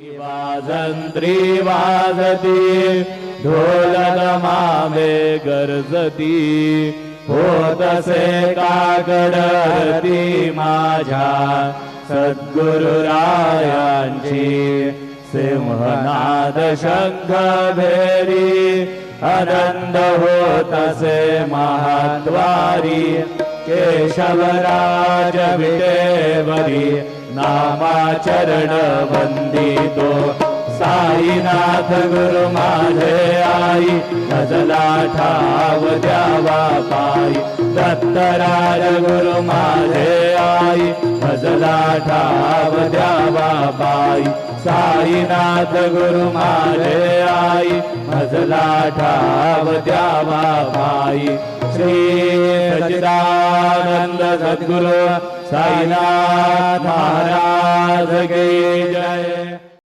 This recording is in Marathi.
वाजंत्री वाजती ढोलदमामे गरजती होतसे काकडती माझ्या सद्गुरुरायांची सिंहनाद शंख भेरी आनंद होतसे महाद्वारी केशवराज विटेवरी नामाचरण वंदितो साईनाथ गुरु माझे आई भजला ठाव द्यावा पायी दत्तराज गुरु माझे आई भजला ठाव द्यावा पायी साईनाथ गुरु माझे आई भजला ठाव द्यावा पायी श्री सच्चिदानंद सद्गुरु साईनाथ महाराज की जय।